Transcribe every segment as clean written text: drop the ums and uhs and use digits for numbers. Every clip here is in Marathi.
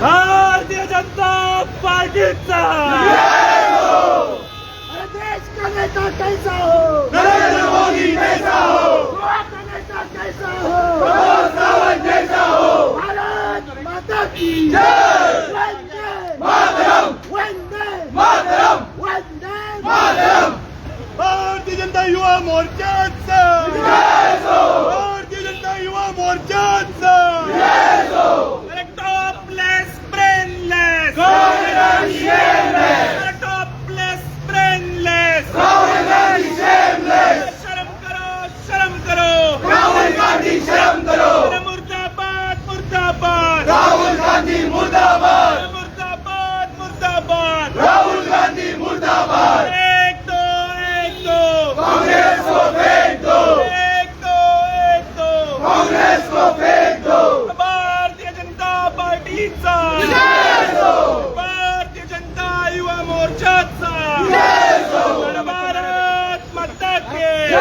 भारतीय जनता पार्टीचा देश का नेता कैसा हो, नरेंद्र मोदी कैसा हो, गोवा का नेता कैसा हो, प्रमोद सावंत जैसा हो, भारत माता की जय, वंदे मातरम, वंदे मातरम, वंदे मातरम, भारतीय जनता युवा मोर्चाचा जय हो, भारतीय जनता युवा मोर्चाचा जय हो, topless brainless Rahul Gandhi shameless, topless brainless Rahul Gandhi shameless, शर्म करो राहुल गांधी शर्म करो, मुर्दाबाद मुर्दाबाद राहुल गांधी मुर्दाबाद, मुर्दाबाद मुर्दाबाद राहुल गांधी मुर्दाबाद, एक दो कांग्रेस को फेंक दो, एक दो कांग्रेस को फेंक दो, भारतीय जनता पार्टीचा जय हो, भारतीय जनता युवा मोर्चाचा जय हो, भारत माता के जय,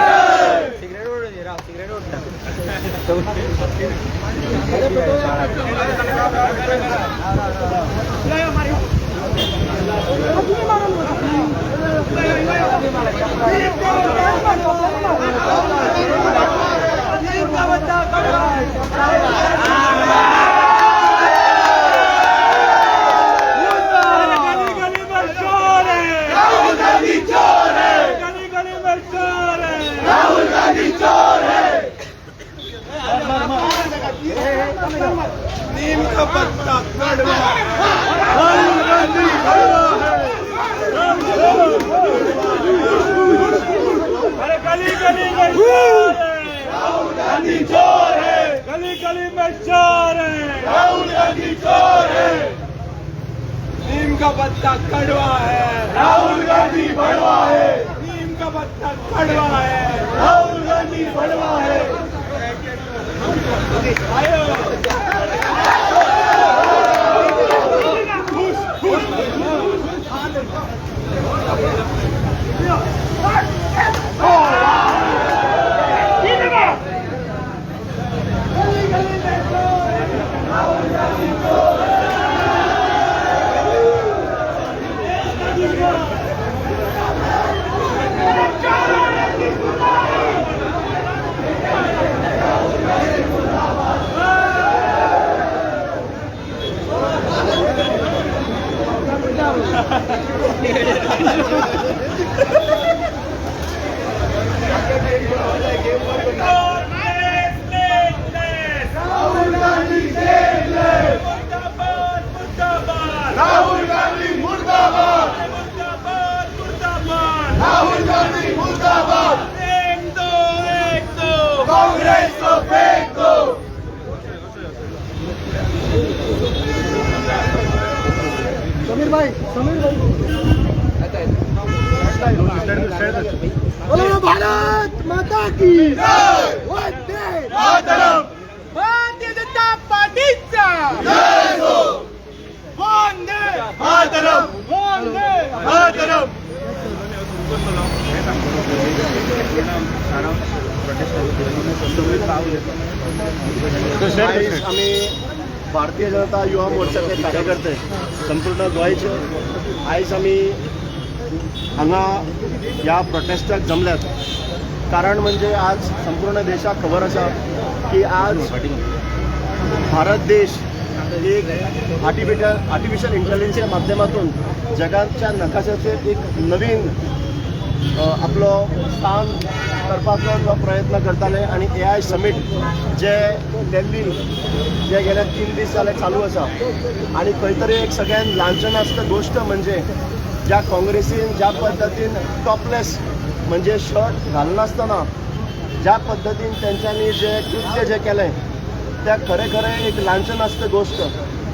राहुल गांधी चोर है, राहुल गांधी चोर है, नीम का पत्ता कड़वा राहुल गांधी अरे गली गली में चोर है, राहुल गांधी चोर है, गली गली में चोर है, राहुल गांधी चोर है, नीम का पत्ता कड़वा है, राहुल गांधी बड़वा है, नीम का पत्ता कड़वा है, राहुल गांधी बड़वा है, आयो राहुल गांधी shameless, राहुल गांधी मुर्दाबाद, राहुल गांधी मुर्दाबाद, कांग्रेस को फेंक दो, बोलो भारत माता की जय, वंदे मातरम, भारतीय जनता पार्टीचा जय हो, वंदे मातरम, वंदे मातरम, आयज आमी भारतीय जनता युवा मोर्चाचे कार्यकर्ते संपूर्ण गोंयचे आयज आमी हांगा ह्या प्रोटेस्टाक जमल्यात. कारण म्हणजे आज संपूर्ण देशाक खबर आसा की आज भारत देश एक आर्टिफिशियल इंटेलिजन्सच्या माध्यमातून जगाच्या नकाशाचेर एक नवीन आपलो स्थान करपाचो जो प्रयत्न करताले आणि AI समीट जे दिल्ली जे गेले 3 दीस जाले चालू आसा आणि खंय तरी एक सगळ्यात लांछनास्पद गोष्ट म्हणजे ज्या काँग्रेसीन ज्या पद्धतीन टॉपलेस म्हणजे शर्ट घालनासतना ज्या पद्धतीन त्यांच्यानी जे कृत्य जे केलें त्या खरें खरें एक लांछनास्पद गोष्ट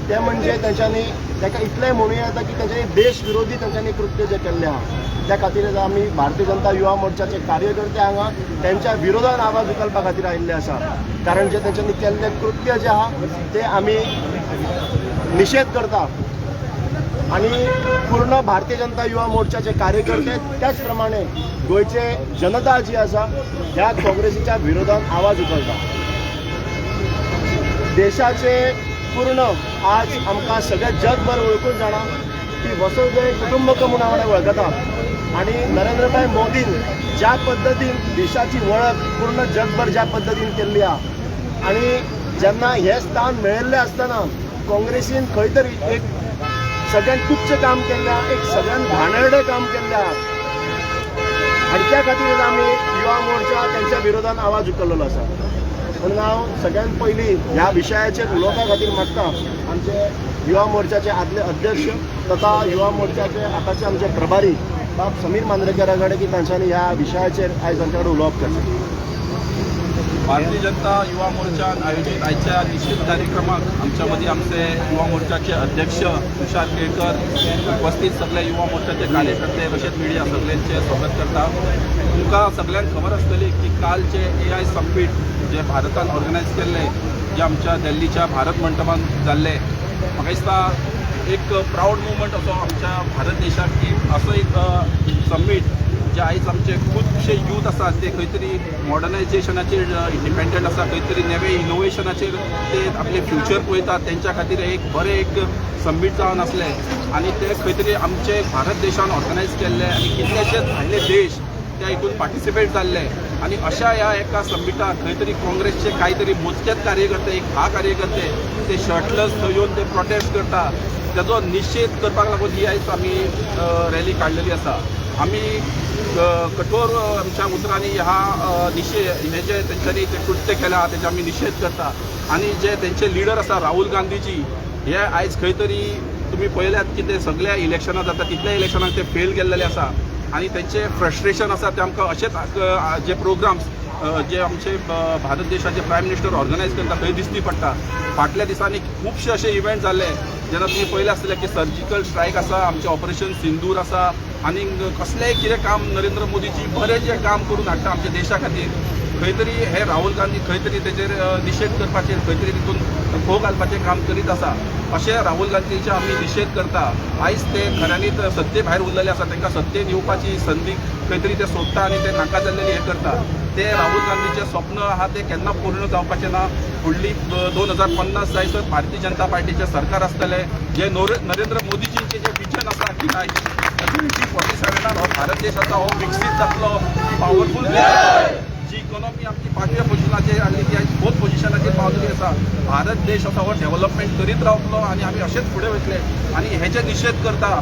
ते म्हणजे त्यांच्यानी ताका इतलें म्हणूया येता की तेंच्यांनी देश विरोधी त्यांच्यानी कृत्य जे केल्लें आहा त्या खातीर आमी भारतीय जनता युवा मोर्चाचे कार्यकर्ते हांगा त्यांच्या विरोधान आवाज उखलपा खातीर आयिल्ले आसा कारण जे तेंच्यांनी केल्लें कृत्य जे आहा ते आमी निषेध करता आणि पूर्ण भारतीय जनता युवा मोर्चाचे कार्यकर्ते त्याच प्रमाणे गोयचे जनता जी आसा ह्या काँग्रेसीच्या विरोधात आवाज उखलता देशाचे पूर्ण आज आमकां सगळे जगभर वळखून जाणा की वसुधैव कुटुंबकम म्हणून हांवें वळखता आणि नरेंद्रभाई मोदीन ज्या पद्धतीन देशाची वळख पूर्ण जगभर ज्या पद्धतीन केल्ली आहा आणि जेन्ना हे स्थान मेळिल्लें आसतना काँग्रेसीन खंय तरी एक सगळ्यात तुच्छ काम केल्लें आहा एक सगळ्यात घाणेरडें काम केल्लें आहा आणि त्या खातीर आमी युवा मोर्चा त्यांच्या विरोधात आवाज उखललेलो आसा म्हणून हांव सगळ्यात पयलीं ह्या विशयाचेर उलोवपा खातीर मागता आमचे युवा मोर्चाचे आदले अध्यक्ष तथा युवा मोर्चाचे आतांचे आमचे प्रभारी बाब समीर मांद्रेकारा कडेन की तांच्यांनी ह्या विशयाचेर आयज आमचे कडेन उलोवप करचें भारतीय जनता युवा मोर्चान आयोजित आजच्या निश्चित कार्यक्रमात आमच्यामध्ये आमचे युवा मोर्चाचे अध्यक्ष तुषार केळकर उपस्थित सगळे युवा मोर्चाचे कार्यकर्ते तसेच मीडिया सगळ्यांचे स्वागत करता तुमकां सगळ्यांक खबर आसतली की कालचे AI समिट जे भारतान ऑर्गनायज केल्ले जे आमच्या दिल्लीच्या भारत मंडपान जाल्ले म्हाका दिसता एक प्राऊड मुवमेंट असो आमच्या भारत देशाक की असो एक समिट जे आयज आमचे खुबशे यूथ आसात ते खंय तरी मॉडर्नायजेशनाचेर इंडिपेंडंट आसा खंय तरी नवे इनोवेशनाचेर ते आपले फ्युचर पळयतात तेंच्या खातीर एक बरें एक समिट जावन आसलें आनी ते खंय तरी आमचे भारत देशान ऑर्गनायज केल्ले आनी कितलेशेच भायले देश त्या हितून पार्टिसिपेट जाल्ले आणि अशा ह्या एका समिटाक खंय तरी काँग्रेसचे कांय तरी मोजकेच कार्यकर्ते एक 10 कार्यकर्ते ते शर्टलेस थंय येवन ते प्रोटेस्ट करता तेजो निषेध करपाक लागून ही आयज आमी रॅली काडलेली आसा आमी कठोर आमच्या उतरांनी ह्या निषेध हे जे तेंच्यांनी ते कृत्य केल्या तेजे आमी निषेध करता आणि जे तेंचे लिडर आसा राहुल गांधीजी हे आयज खंय तरी तुमी पळयल्यात की ते सगळ्या इलेक्शनां जाता तितल्या इलेक्शनाक ते फेल गेल्लेले आसा आणि त्यांचे फ्रस्ट्रेशन आसा ते आमकां अशेंच जे प्रोग्राम्स जे आमचे भारत देशाचे प्रायम मिनिस्टर ऑर्गनायज करता थंय दिसती पडटा फाटल्या दिसांनी खुबशे अशे इव्हेंट जाल्ले जेन्ना तुमी पळयले आसतले की सर्जिकल स्ट्रायक आसा आमचे ऑपरेशन सिंदूर आसा आनी कसलेंय कितें काम नरेंद्र मोदीजी बरें जे काम करून हाडटा आमच्या देशा खातीर खंय तरी हे राहुल गांधी खंय तरी तेजेर निषेध करपाचेर खंय तरी तितून खो घालपाचें काम करीत आसा अशें राहुल गांधीचे आमी निषेध करता आयज ते खऱ्यांनीच सत्ते भायर उरलेले आसा तांकां सत्तेन येवपाची संदी खंय तरी ते सोदता आनी ते नाका जाल्लेली हे करता ते राहुल गांधीचे स्वप्न आहा ते केन्ना पूर्ण जावपाचें ना फुडली 2050 जायसर भारतीय जनता पार्टीचे सरकार आसतले जे नरेंद्र मोदीजींचे जे विजन आसा की काय 2047 हो भारत देश आसा हो विकसीत जातलो पॉवरफूल जी इकॉनॉमी आमची 5व्या पोझिशनाचेर आनी ती आयज 4th पोझिशनाचेर पावलेली आसा भारत देश आसा हो डेव्हलपमेंट करीत रावतलो आनी आमी अशेंच फुडें वयतले आनी हेचे निषेध करता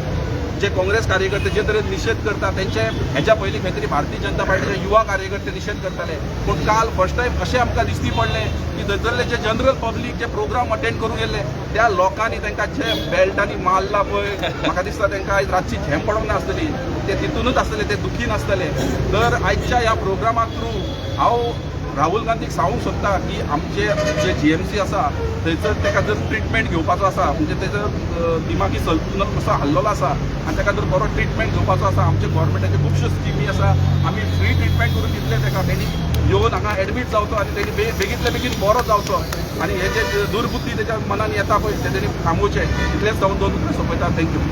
जे काँग्रेस कार्यकर्ते जे तरेन निषेध करता तेंचे हेच्या पयलीं खंय तरी भारतीय जनता पार्टीचे युवा कार्यकर्ते निषेध करताले पूण काल फर्स्ट टायम अशें आमकां दिसती पडलें की थंयसरले जे जनरल पब्लीक जे प्रोग्राम अटेंड करून गेले त्या लोकांनी तांकां जे बेल्टांनी मारला पळय म्हाका दिसता तांकां आयज रातची झेम पडोंक नासतली ते तितूनच आसतले ते दुखी नासतले तर आयच्या ह्या प्रोग्रामा थ्रू हांव राहुल गांधीक सांगूंक सोदता की आमचे जे GMC आसा थंयसर ताका जर ट्रिटमेंट घेवपाचो आसा म्हणजे तेजो दिमागी संतुलन कसो हल्लोलो आसा आनी ताका जर बरो ट्रिटमेंट घेवपाचो आसा आमचे गोवोरमेंटाचे खुबश्यो स्किमी आसा आमी फ्री ट्रिटमेंट करून दितले ताका तेणी येवन हांगा एडमीट जावचो आनी तेणी बेगींतल्या बेगीन बरो जावचो आनी हे जे दुर्बुद्धी तेज्या मनान येता पळय ते तेणी थांबोवचें इतलेंच जावन 2 उतरां सोंपयता थँक्यू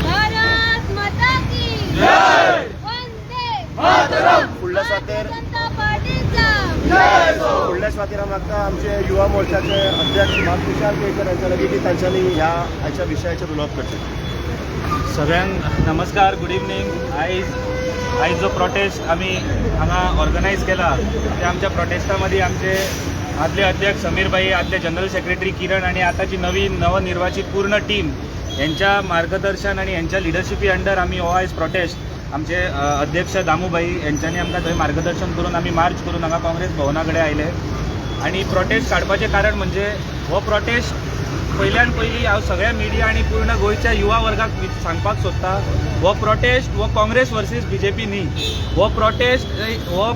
भारत माता की जय वंदे मातरम फुडल्या स्वातेर जनता पार्टीचा जय हो फुडल्या स्वातेर म्हाका आमचे युवा मोर्चाचे अध्यक्ष बाब तुषार केळकर यांच्या लागीं की तांच्यांनी ह्या आयच्या विशयाचेर उलोवप करचें सगळ्यांक नमस्कार गुड इवनिंग आयज जो प्रोटेस्ट आमी हांगा ऑर्गनायज केला ते आमच्या प्रोटेस्टामध्ये आमचे आदले अध्यक्ष समीर भाई आदले जनरल सेक्रेटरी किरण आणि आताची नवनिर्वाचित पूर्ण टीम यांच्या मार्गदर्शन आणि यांच्या लिडरशिपी अंडर आम्ही हो आयज प्रोटेस्ट आमचे अध्यक्ष दामूबाई यांच्यानी आमकां थंय मार्गदर्शन करून आमी मार्च करून हांगा काँग्रेस भवना कडेन आयले आणि प्रोटेस्ट काडपाचें कारण म्हणजे हो प्रोटेस्ट पयल्यान पयलीं हांव सगळ्या मिडिया आणि पूर्ण गोंयच्या युवा वर्गाक सांगपाक सोदता, हो प्रोटेस्ट हो काँग्रेस वर्सीस BJP न्ही, हो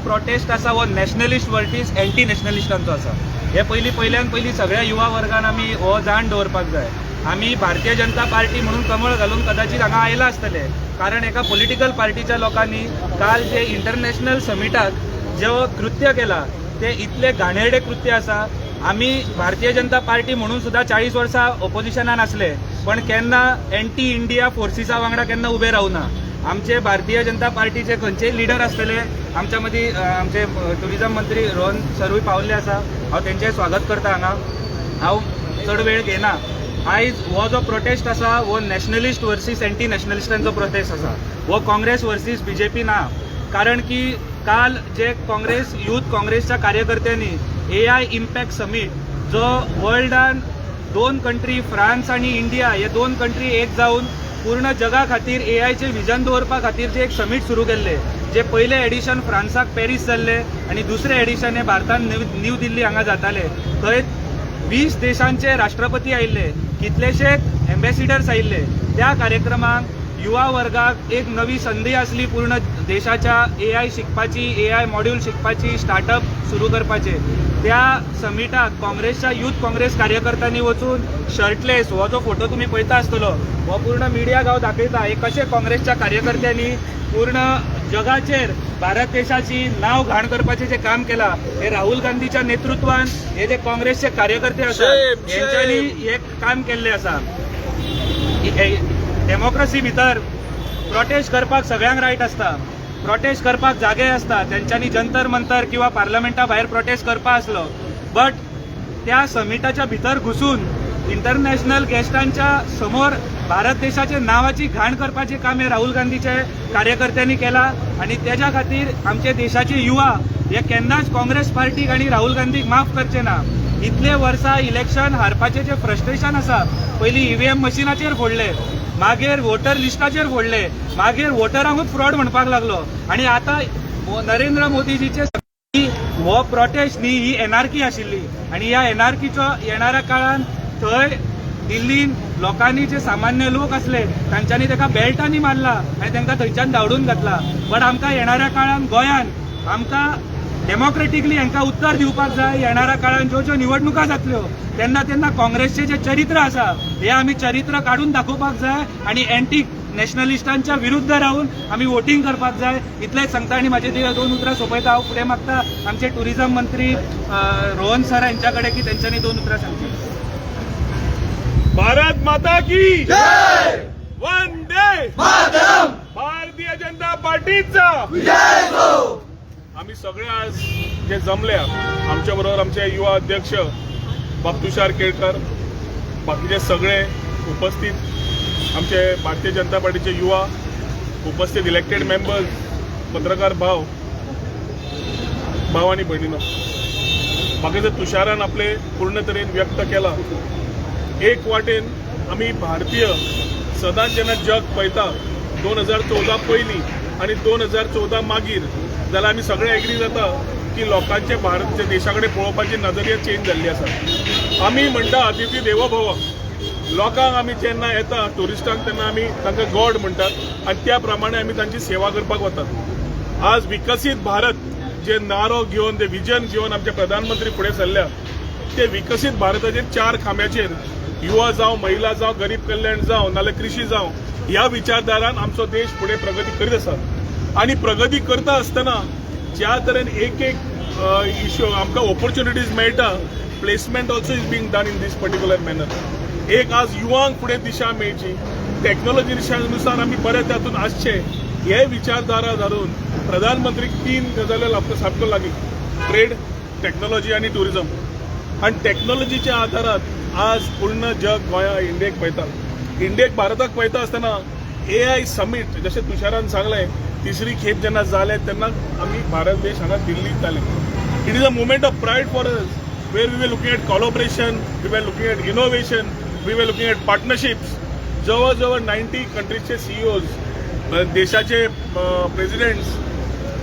प्रोटेस्ट आसा हो नॅशनलिस्ट वर्सीस एंटी नॅशनलिस्टांचो आसा. हे पयल्यान पयलीं सगळ्या युवा वर्गान आमी हो जाण दवरपाक जाय. आमी भारतीय जनता पार्टी म्हणून कमळ घालून कदाचित हांगा आयला आसतले, कारण एका पॉलिटिकल पार्टीच्या लोकांनी काल जे इंटरनॅशनल समिटाक जो कृत्य केला ते इतले घाणेरडे कृत्य आसा. आमी भारतीय जनता पार्टी म्हणून सुद्धा 40 वर्सां ऑपोजिशनान आसले, पण केन्ना एंटी इंडिया फोर्सिसा वांगडा केन्ना उबे रावना. आमचे भारतीय जनता पार्टीचे खंयचेय लिडर आसतले, आमच्या मदीं आमचे टुरिझम मंत्री रोहन सरूय पावल्ले आसा, हांव तेंचें स्वागत करता हांगा. हांव चड वेळ घेना. आयज हो जो प्रोटेस्ट आसा हो नॅशनलिस्ट वर्सीस एंटी नॅशनलिस्टांचो प्रोटेस्ट आसा, हो काँग्रेस वर्सीस BJP ना. कारण की काल जे यूथ काँग्रेसच्या कार्यकर्त्यांनी AI इम्पॅक्ट समीट जो वर्ल्डान 2 कंट्री फ्रान्स आणि इंडिया हे 2 कंट्री एक जावन पूर्ण जगा खातीर AIचे विजन दवरपा खातीर जे एक समीट सुरू केल्ले, जे पयले एडिशन फ्रान्साक पॅरीस जाल्ले आणि दुसरे एडिशन हे भारतान न्यू दिल्ली हांगा जाताले. थंय 20 देशांचे राष्ट्रपती आयिल्ले, कितलेशेच एम्बेसिडर्स आयिल्ले. त्या कार्यक्रमाक युवा वर्गाक एक नवी संधी आसली पूर्ण देशाच्या AI शिकपाची, AI मॉड्यूल शिकपाची, स्टार्टअप सुरू करपाचे. त्या समिटाक काँग्रेसच्या यूथ काँग्रेस कार्यकर्त्यांनी वचून शर्टलेस हो जो फोटो तुम्ही पळयता आसतलो हो पूर्ण मिडियाक हांव दाखयता. हे कशे काँग्रेसच्या कार्यकर्त्यांनी पूर्ण जगाचेर भारत देशाची नाव घाण करपाचें जे काम केला, हे राहुल गांधीच्या नेतृत्वान हे जे काँग्रेसचे कार्यकर्ते आसात हेंच्यांनी हे काम केल्लें आसा. डेमोक्रेसी भितर प्रोटेस्ट करपाक सगळ्यांक रायट आसता, प्रोटेस्ट करपाक जागे आसता. तेंच्यांनी जंतर मंतर किंवा पार्लमेंटा भायर प्रोटेस्ट करपा आसलो, बट त्या समिटाच्या भितर घुसून इंटरनॅशनल गेस्टांच्या समोर भारत देशाचे नावाची घाण करपाचे काम हे राहुल गांधीचे कार्यकर्त्यांनी केला. आणि त्याच्या खातीर आमचे देशाचे युवा हे केन्नाच काँग्रेस पार्टीक आणि राहुल गांधीक माफ करचे ना. इतले वर्सां इलेक्शन हारपाचे जे फ्रस्ट्रेशन आसा, पयलीं EVM मशिनाचेर फोडले, मागीर वोटर लिस्टाचेर फोडले, मागीर वोटरांकूच फ्रॉड म्हणपाक लागलो, आणि आता नरेंद्र मोदीजीचे हो प्रोटेस्ट न्ही ही एनआरकी आशिल्ली. आणि ह्या एनआरकीचो येणाऱ्या काळान थंय दिल्लीन लोकांनी जे सामान्य लोक असले तांच्यांनी ताका बेल्टांनी मारला आणि तांकां थंयच्यान धांवडून घातला. बट आमकां येणाऱ्या काळान गोंयान आमकां डेमोक्रेटिकली हांकां उत्तर दिवपाक जाय. येणाऱ्या काळान ज्यो निवडणुका जातल्यो तेन्ना काँग्रेसचे जे चरित्र आसा हे आमी चरित्र काढून दाखोवपाक जाय आणि एंटी नॅशनलिस्टांच्या विरुद्ध राहून आमी वोटिंग करपाक जाय. इतलेंच सांगता आणि माझे 2 उतरां सोंपयता. हांव फुडें मागता आमचे टुरिझम मंत्री रोहन सर यांच्या कडेन की तेंच्यांनी 2 उतरां सांगची. भारत माता की जय, वंदे मातरम, भारतीय जनता पार्टीचा विजय हो. आम्ही सगळे आज जे जमले आमच्या बरोबर आमचे युवा अध्यक्ष तुषार केळकर, बाकीचे सगळे उपस्थित आमचे भारतीय जनता पार्टीचे युवा उपस्थित इलेक्टेड मेंबर्स, पत्रकार भाव आणि भयणीनो, बाकीचे तुषारान आपले पूर्ण तरेन व्यक्त केला. एक वाटेन आम्ही भारतीय सदांच जेन्ना जग पळयता 2014 पयलीं आणि 2014 मागीर, जाल्यार आमी सगळे एग्री जाता की लोकांचे भारत देशा कडेन पळोवपाची नजरिया चेंज जाल्ली आसा. आमी म्हणटा अतिथी देवो भव. लोकांक आमी जेन्ना येता टुरिस्टांक तेन्ना आमी तांकां गॉड म्हणटात आणि त्या प्रमाणे आमी तांची सेवा करपाक वतात. आज विकसीत भारत जे नारो घेवन ते विजन घेवन आमचे प्रधानमंत्री फुडें सरल्या, ते विकसीत भारताचेर 4 खांब्याचेर युवा जावं, महिला जावं, गरीब कल्याण जावं, नाल्यार कृषी जावं, ह्या विचारधारान आमचो देश फुडें प्रगती करीत आसा. आणि प्रगती करता आसतना ज्या तरेन एक इश्यू आमकां ऑपॉर्च्युनिटीज मेळटा, placement also is being done in these particular manner. एक आज युवांक फुडें दिशा मेळची, टॅक्नॉलॉजी नुसार आमी बरे तातूंत आसचे, हे विचारधारा धरून प्रधानमंत्रीक 3 गजाली आपलो सामको लागीं: ट्रेड, टॅक्नॉलॉजी आणि टुरिझम. आणि टॅक्नॉलॉजीच्या आधारात आज पूर्ण जग गोंया इंडियेक पळयता. इंडियेक भारताक पळयता आसतना AI समीट जशें तुषारान सांगलें, 3री खेप जेन्ना जालें तेन्ना आमी भारत देश हांगा दिल्लीत जाले. It is a movement of pride for us, where we were looking at collaboration, we were looking at innovation, we were looking at partnerships. जवळ 90 कंट्रीजचे CEOs देशाचे presidents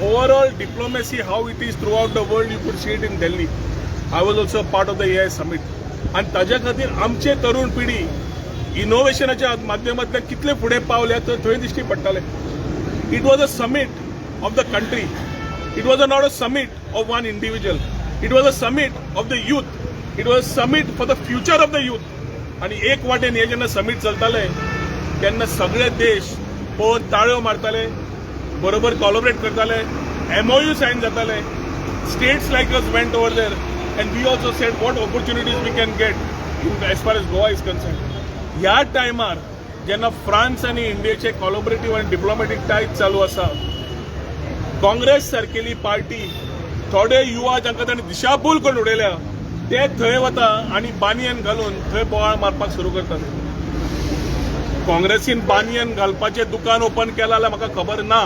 overall diplomacy how it is throughout the world you could see it in Delhi. I was also part of the AI summit आणि ताज्या खातीर आमचे तरुण पिढी इनोव्हेशनाच्या माध्यमांतल्यान कितले फुडें पावले थंय दिश्टी पडटले. It was a summit of the country. It was not a summit of one individual. It was a summit of the youth. It was a summit for the future of the youth. आणि एक वाटेन हे जेन्ना समीट चलताले तेन्ना सगळे देश पळोवन ताळयो मारताले, बरोबर कोलॅबोरेट करताले, MOU सायन जाताले. States like us went over there and we also said what opportunities we can get as far as Goa is concern. ह्या टायमार जेन्ना फ्रान्स आनी इंडियेचे कोलॅबोरेटीव आनी डिप्लोमॅटीक टायज चालू आसा, काँग्रेस सारकेली पार्टी थोडे युवा जांकां तांणी दिशाभूल करून उडयल्या ते थंय वता आनी बानियन घालून थंय बोवाळ मारपाक सुरू करतात. काँग्रेसीन बानियन घालपाचें दुकान ओपन केलां जाल्यार म्हाका खबर ना,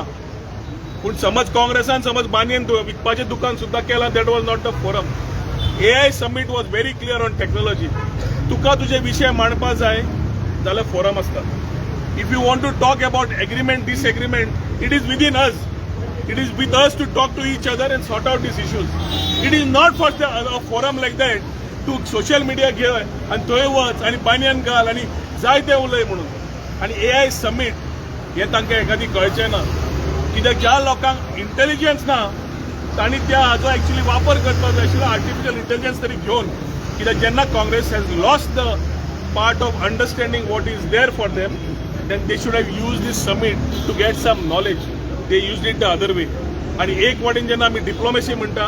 पूण समज काँग्रेसान बानियन विकपाचें दुकान सुद्दां केलां that was not the forum. AI summit was very clear on technology. तुका तुजे विशय मांडपा जाय जाल्यार फोरम आसता. If you want to talk about agreement disagreement it is within us. It is with us to talk to each other and sort out these issues. It is not for a forum like that to social media घे आणि थंय वच आणि बानियन घाल आणि जाय ते उलय म्हणून. आणि AI समीट हे तांकां एखादी कळचें ना, कित्याक ज्या लोकांक इंटेलिजन्स ना तांणी त्या हाचो एक्चुअली वापर करपाक जाय आशिल्लो आर्टिफिशियल इंटेलिजन्स तरी घेवन. कित्याक जेन्ना Congress has lost the part of understanding what is there for them then they should have use these summit to get some knowledge. They use it the other way. आणि एक वाटेन जेन्ना आमी डिप्लोमॅसी म्हणटा,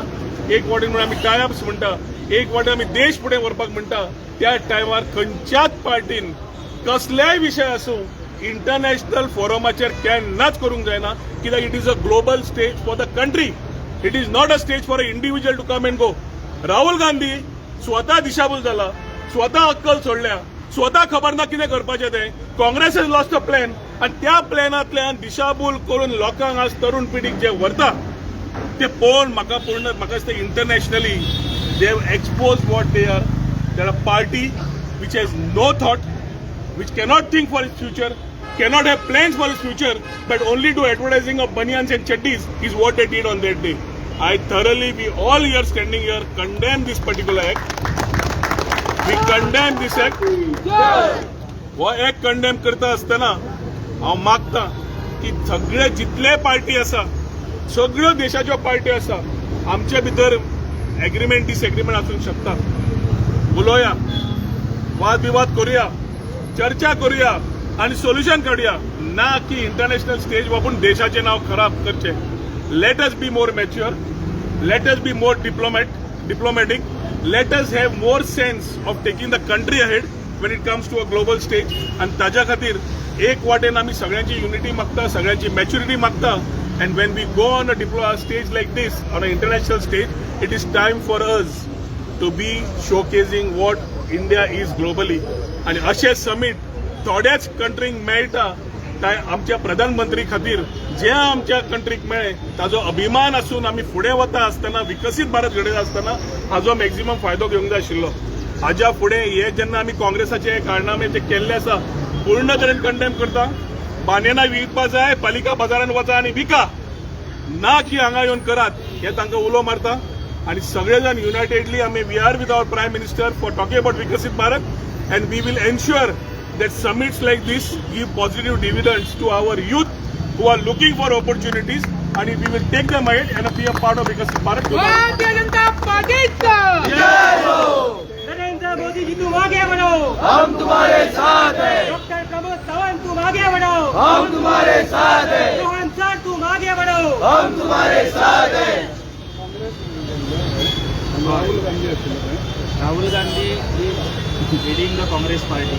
एक वाटेन म्हणून आमी टायअप्स म्हणटा, एक वाटेन आमी देश फुडें व्हरपाक म्हणटा, त्या टायमार खंयच्याच पार्टीन कसल्याय विशय आसूं इंटरनॅशनल फोरमाचेर केन्नाच करूंक जायना. कित्याक it is a global stage for the country. It is not a stage for a individual to come and go. Rahul Gandhi स्वता दिशाभूल जाला, स्वता अक्कल सोडल्या, स्वता खबर ना कितें करपाचें तें. Congress has lost a plan आणि त्या प्लॅनांतल्यान दिशाभूल करून लोकांक आज तरुण पिढीक जे व्हरता ते पळोवन म्हाका दिसता internationally they have expose what they are. There are party which has no thought, which cannot think for its future, cannot have plans for its future, but only do advertising of banyans and chaddis is what they did on that day. I thoroughly, we all here standing here, condemn this particular act. We condemn this act. वो एक कंडेम करता असताना हांव मागता की सगळे जितले पार्टी आसा, सगळ्यो देशाच्यो पार्टी आसा, आमचे भितर एग्रीमेंट डिसएग्रीमेंट आसूंक शकता. उलोवया, वाद विवाद करुया, चर्चा करुया आणि सोल्युशन काढूया, ना की इंटरनॅशनल स्टेज वापरून देशाचे नाव खराब करचे. Let us be more mature, let us be more diplomatic, let us have more sense of taking the country ahead when it comes to a global stage. आणि ताज्या खातीर एक वाटेन आमी सगळ्यांची युनिटी मागता, सगळ्यांची मॅच्युरिटी मागता. and when we go on a stage like this, on an international stage, it is time for us to be showcasing what India is globally. आणि अशें समीट थोड्याच कंट्रीक मेळटा, आमच्या प्रधानमंत्री खातीर जे आमच्या कंट्रीक मेळ्ळे ताजो अभिमान आसून आमी फुडें वता आसतना, विकसीत भारत घडयता आसतना हाजो मॅक्झिमम फायदो घेवंक जाय आशिल्लो. हाज्या फुडें हे जेन्ना आमी काँग्रेसाचे कारनामे जे केल्ले आसा पूर्ण तरेन कंडेम करता. बानियनां विकपा जाय, पालिका बाजारांत वचा आनी विका, ना की हांगा येवन करात, हे तांकां उलो मारता. आनी सगळे जाण युनायटेडली आमी we are with our prime minister for talking about विकसीत Bharat and we will ensure that summits like this give positive dividends to our youth who are looking for opportunities, and we will take them ahead and be a part of Viksit Bharat. Bharatiya Janata पार्टीचा जय हो. नरेंद्र मोदी जी तुम आगे बढ़ो, हम तुम्हारे साथ हैं, डॉक्टर प्रमोद सावंत तुम आगे बढ़ो, हम तुम्हारे साथ हैं, रोहन सर तुम आगे बढ़ो, हम तुम्हारे साथ हैं. Rahul Gandhi leading the Congress party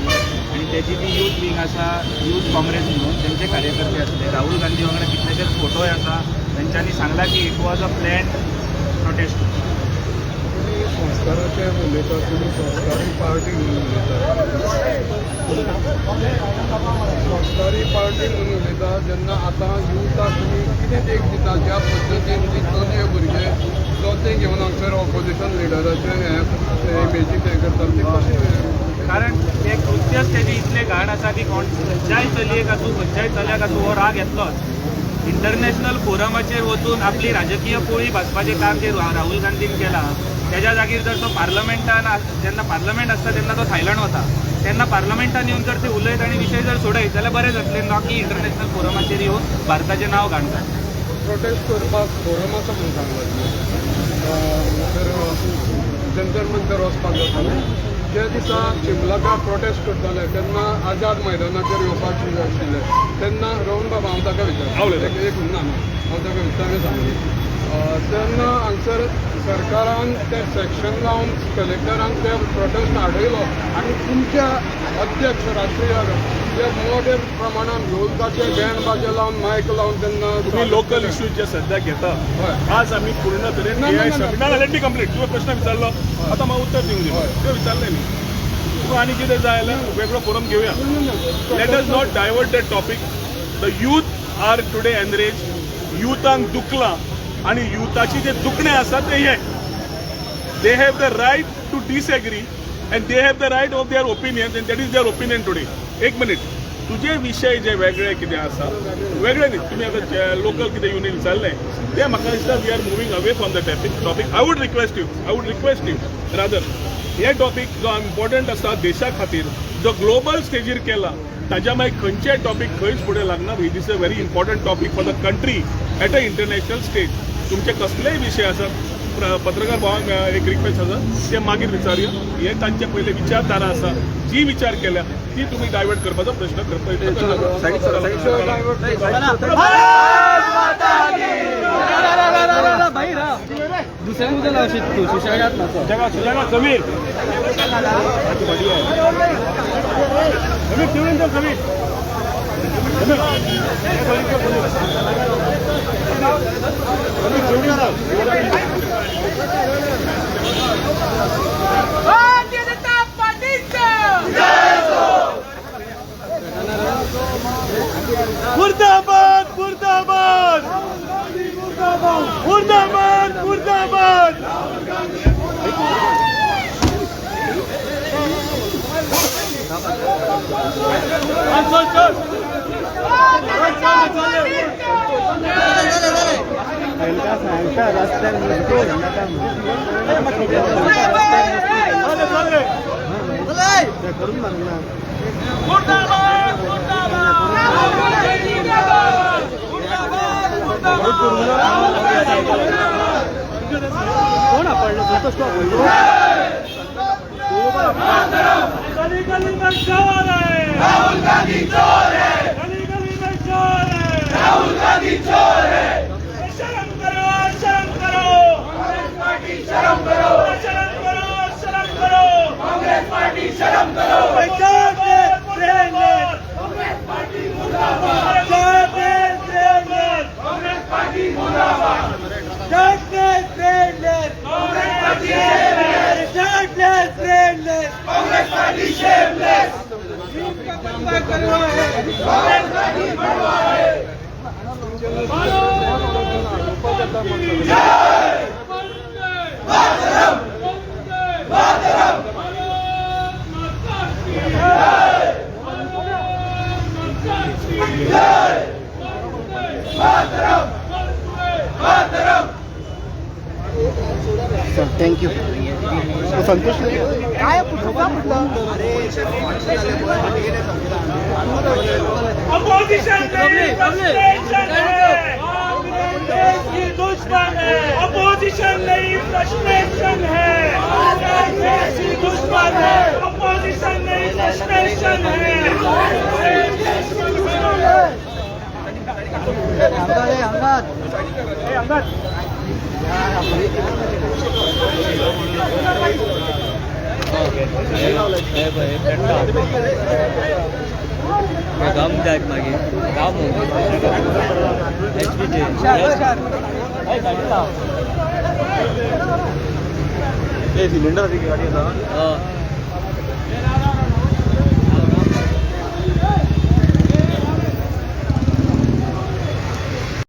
आणि त्याची ती यूथ विंग आसा, यूथ काँग्रेस म्हणून त्यांचे कार्यकर्ते असले. राहुल गांधी वांगडा कितलेशेच फोटोय आसा. त्यांच्यानी सांगला की it was a plan protest. संस्काराचे उलयता, तुमी संस्कारी पार्टी म्हणून उलयता, संस्कारी पार्टी म्हणून उलयता. जेन्ना आतां युथाक तुमी कितें देख दिता, ज्या पद्दतीन ती चले भुरगे चोते घेवन हांगसर ऑपोजिशन लिडराचे इमेजीक हें करता, ते कशें कारण ते कृत्यच तेजी इतले घाण आसा की खंयच्याय चलयेक आसूं खंयच्याय चल्याक आसूं हो राग येतलोच. इंटरनॅशनल फोरमाचेर वचून आपली राजकीय पोळी भाजपाचें काम जे राहुल गांधीन केलां त्याच्या जागीर जर तो पार्लमेंटान जेन्ना पार्लमेंट आसता तेन्ना तो थायलंड वता तेन्ना पार्लमेंटान येवन जर ते उलयत आनी विशय जर सोडयत जाल्यार बरें जातलें ना की इंटरनॅशनल फोरमाचेर येवन भारताचें नांव घाणतात. प्रोटेस्ट करपाक फोरमाचो म्हणून सांगला तर जंतर मंतर वचपाक जातालें. त्या दिसा चिमलाका प्रोटेस्ट करताले तेन्ना आझाद मैदानाचेर येवपाक आशिल्ले तेन्ना रवण बाबा हांव ताका विचारलें एक ना हांव ताका विचारलें सांगलें तेन्ना हांगसर सरकारान ते सेक्शन लावन कलेक्टरान ते प्रोटेस्ट आडयलो आनी तुमच्या अध्यक्ष राष्ट्रीय जे मोठे प्रमाणात ढोलकाचे बँड बाजे लावन मायक लावन तेन्ना तुम्ही लोकल इश्यूज जे सध्या घेता आज आम्ही पूर्ण तरेन लेट मी कंप्लीट तुवें प्रश्न विचारलो आता म्हाका उत्तर दिवंक दिलो ते विचारलें न्ही तुका आनी कितें जाय जाल्यार वेगळो फोरम घेवया. Let us not divert that topic. The youth are today enrage. युथांक दुखलां आणि युथाची जे दुखणें आसा ते हे they have the right to disagree and they have the right of their opinions and that is their opinion today. एक मिनिट तुझे विषय जे वेगळे कितें आसा वेगळे न्ही तुमी आतां लोकल कितें युनियन विचारलें तें म्हाका दिसता we are moving away from the topic. I would request you rather हे टॉपिक जो इम्पॉर्टंट आसा देशा खातीर जो ग्लोबल स्टेजीर केला ताज्या मागीर खंयचेय टॉपिक खंयच फुडें लागना. It is a very important topic for the country at a international stage. तुमचे कसलेय विशय आसात पत्रकार भावांक एक रिक्वेस्ट आसा ते मागीर विचारया. हे तांचे पयले विचारधारा आसा जी विचार केल्या ती तुम्ही डायवर्ट करपाचो प्रश्न दुसऱ्या मुद्द्याला अशी सुशांत समीर भारतीय जनता पार्टीचा मुर्दाबाद मुर्दाबाद मुर्दाबाद मुर्दाबाद. कोण आपण गली गली में शोर है राहुल गांधी चोर है गली गली में शोर है राहुल गांधी चोर है शर्म करो शर्म करो कांग्रेस पार्टी शर्म करो शर्म करो शर्म करो कांग्रेस पार्टी शर्म करो कांग्रेस पार्टी मुर्दाबाद कांग्रेस पार्टी मुर्दाबाद Congress party shameless Congress party shameless Congress party बड़वा है जय मातरम मातरम जय मातरम मातरम. Sir thank you. संतोष काय अपोजिशन दुश्मन है अपोजिशन नहीं फ्रस्ट्रेशन है दुश्मन है अपोजिशन नहीं फ्रस्ट्रेशन है. गाम जाय मागे गाम सिलेंडर गाडी